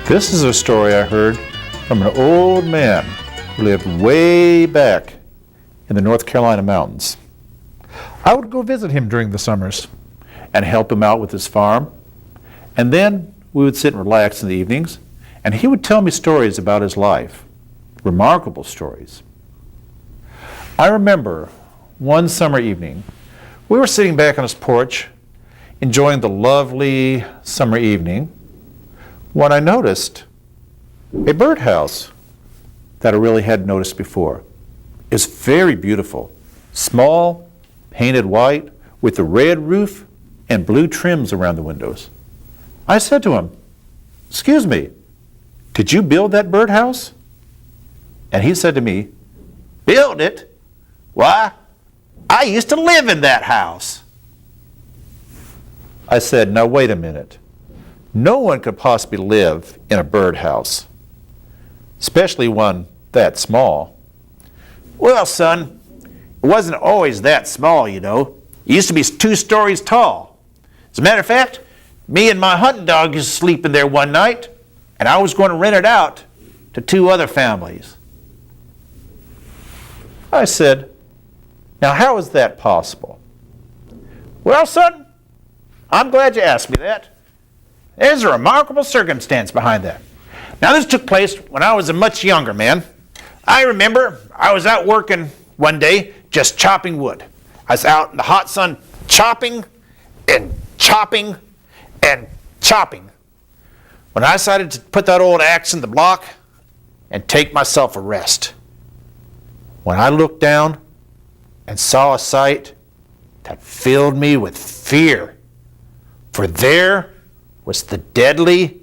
This is a story I heard from an old man who lived way back in the North Carolina mountains. I would go visit him during the summers and help him out with his farm. And then we would sit and relax in the evenings, and he would tell me stories about his life, remarkable stories. I remember one summer evening, we were sitting back on his porch, enjoying the lovely summer evening, when I noticed a birdhouse that I really hadn't noticed before. It's very beautiful, small, painted white, with a red roof and blue trims around the windows. I said to him, "Excuse me, did you build that birdhouse?" And he said to me, "Build it? Why, I used to live in that house." I said, "Now wait a minute. No one could possibly live in a birdhouse, especially one that small." "Well, son, it wasn't always that small, you know. It used to be 2 stories tall. As a matter of fact, me and my hunting dog used to sleep in there one night, and I was going to rent it out to 2 other families." I said, "Now how is that possible?" "Well, son, I'm glad you asked me that. There's a remarkable circumstance behind that. Now, this took place when I was a much younger man. I remember I was out working one day just chopping wood. I was out in the hot sun chopping and chopping and chopping when I decided to put that old axe in the block and take myself a rest. When I looked down and saw a sight that filled me with fear, for there was the deadly,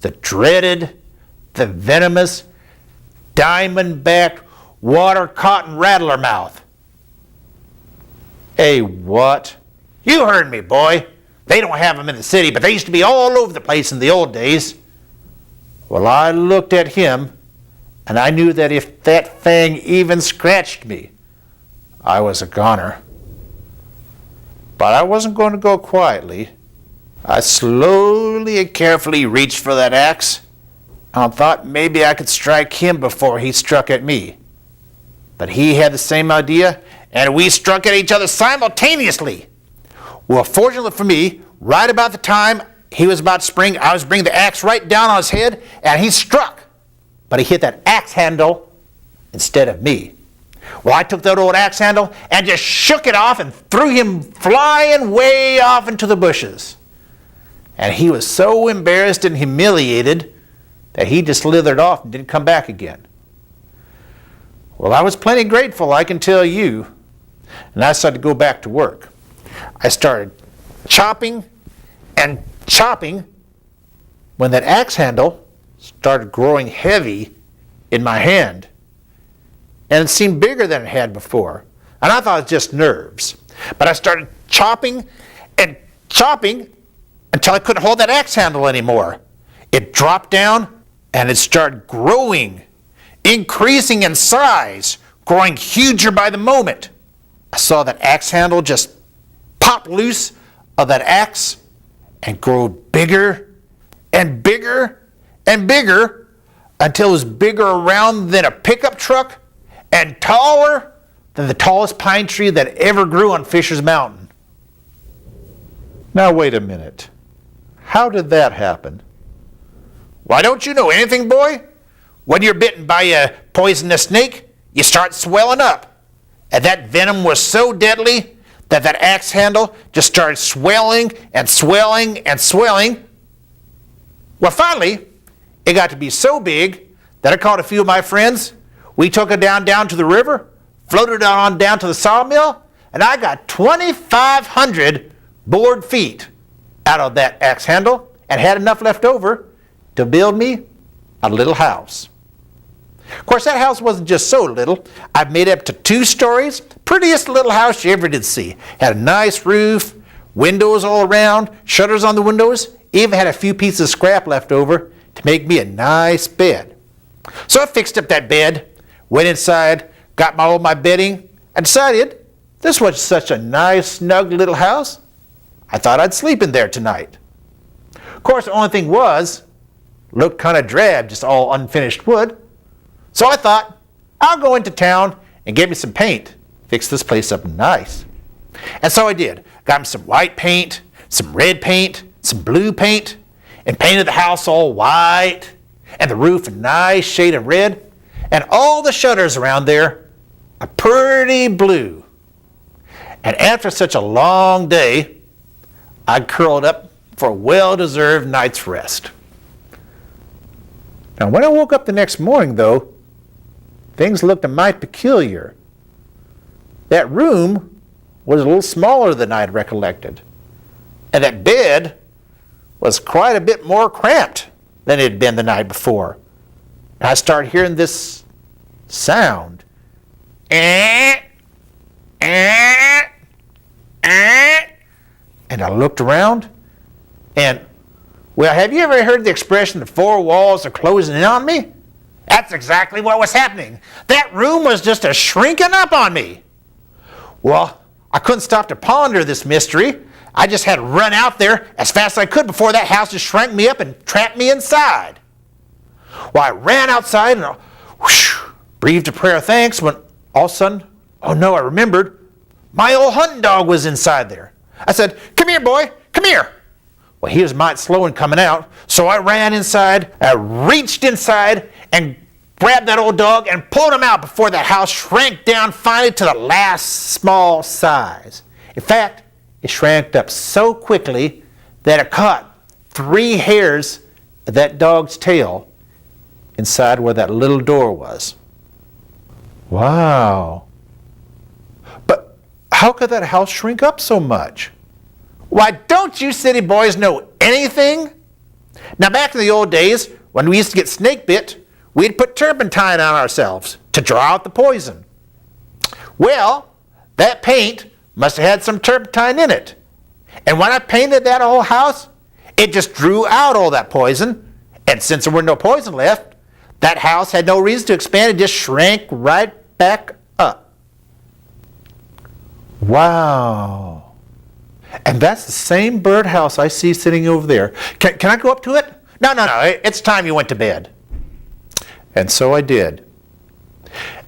the dreaded, the venomous, diamond-backed water cotton rattler mouth. "A what?" "You heard me, boy. They don't have them in the city, but they used to be all over the place in the old days." Well, I looked at him, and I knew that if that thing even scratched me, I was a goner. But I wasn't going to go quietly. I slowly and carefully reached for that axe and thought maybe I could strike him before he struck at me. But he had the same idea, and we struck at each other simultaneously. Well, fortunately for me, right about the time he was about to spring, I was bringing the axe right down on his head, and he struck. But he hit that axe handle instead of me. Well, I took that old axe handle and just shook it off and threw him flying way off into the bushes. And he was so embarrassed and humiliated that he just slithered off and didn't come back again. Well, I was plenty grateful, I can tell you, and I started to go back to work. I started chopping and chopping when that axe handle started growing heavy in my hand. And it seemed bigger than it had before. And I thought it was just nerves. But I started chopping and chopping until I couldn't hold that axe handle anymore. It dropped down and it started growing, increasing in size, growing huger by the moment. I saw that axe handle just pop loose of that axe and grow bigger and bigger and bigger until it was bigger around than a pickup truck and taller than the tallest pine tree that ever grew on Fisher's Mountain. Now wait a minute. How did that happen? Why, don't you know anything, boy? When you're bitten by a poisonous snake, you start swelling up. And that venom was so deadly that that axe handle just started swelling and swelling and swelling. Well, finally, it got to be so big that I called a few of my friends. We took it down to the river, floated it on down to the sawmill, and I got 2,500 board feet out of that axe handle and had enough left over to build me a little house. Of course, that house wasn't just so little. I've made it up to 2 stories. Prettiest little house you ever did see. Had a nice roof, windows all around, shutters on the windows, even had a few pieces of scrap left over to make me a nice bed. So I fixed up that bed, went inside, got all my bedding, and decided this was such a nice, snug little house. I thought I'd sleep in there tonight. Of course, the only thing was, looked kind of drab, just all unfinished wood. So I thought, I'll go into town and get me some paint, fix this place up nice. And so I did. Got me some white paint, some red paint, some blue paint, and painted the house all white, and the roof a nice shade of red, and all the shutters around there a pretty blue. And after such a long day, I curled up for a well-deserved night's rest. Now, when I woke up the next morning, though, things looked a mite peculiar. That room was a little smaller than I'd recollected, and that bed was quite a bit more cramped than it had been the night before. And I started hearing this sound. And I looked around, and, well, have you ever heard the expression, the four walls are closing in on me? That's exactly what was happening. That room was just a shrinking up on me. Well, I couldn't stop to ponder this mystery. I just had to run out there as fast as I could before that house just shrank me up and trapped me inside. Well, I ran outside and breathed a prayer of thanks when all of a sudden, oh no, I remembered, my old hunting dog was inside there. I said, "Come here, boy, come here." Well, he was mighty slow in coming out, so I ran inside, I reached inside and grabbed that old dog and pulled him out before that house shrank down finally to the last small size. In fact, it shrank up so quickly that it caught 3 hairs of that dog's tail inside where that little door was. Wow. But how could that house shrink up so much? Why, don't you city boys know anything? Now, back in the old days, when we used to get snake bit, we'd put turpentine on ourselves to draw out the poison. Well, that paint must have had some turpentine in it. And when I painted that whole house, it just drew out all that poison. And since there were no poison left, that house had no reason to expand. It just shrank right back up. Wow. And that's the same birdhouse I see sitting over there. Can I go up to it? No. It's time you went to bed. And so I did.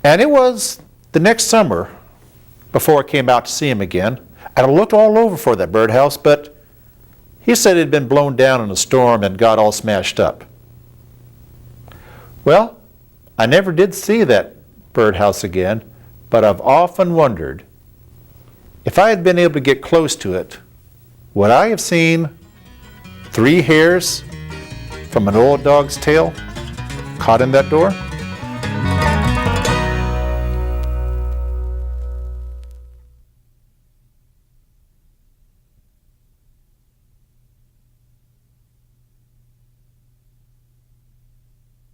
And it was the next summer before I came out to see him again. And I looked all over for that birdhouse, but he said it had been blown down in a storm and got all smashed up. Well, I never did see that birdhouse again, but I've often wondered, if I had been able to get close to it, would I have seen 3 hairs from an old dog's tail caught in that door?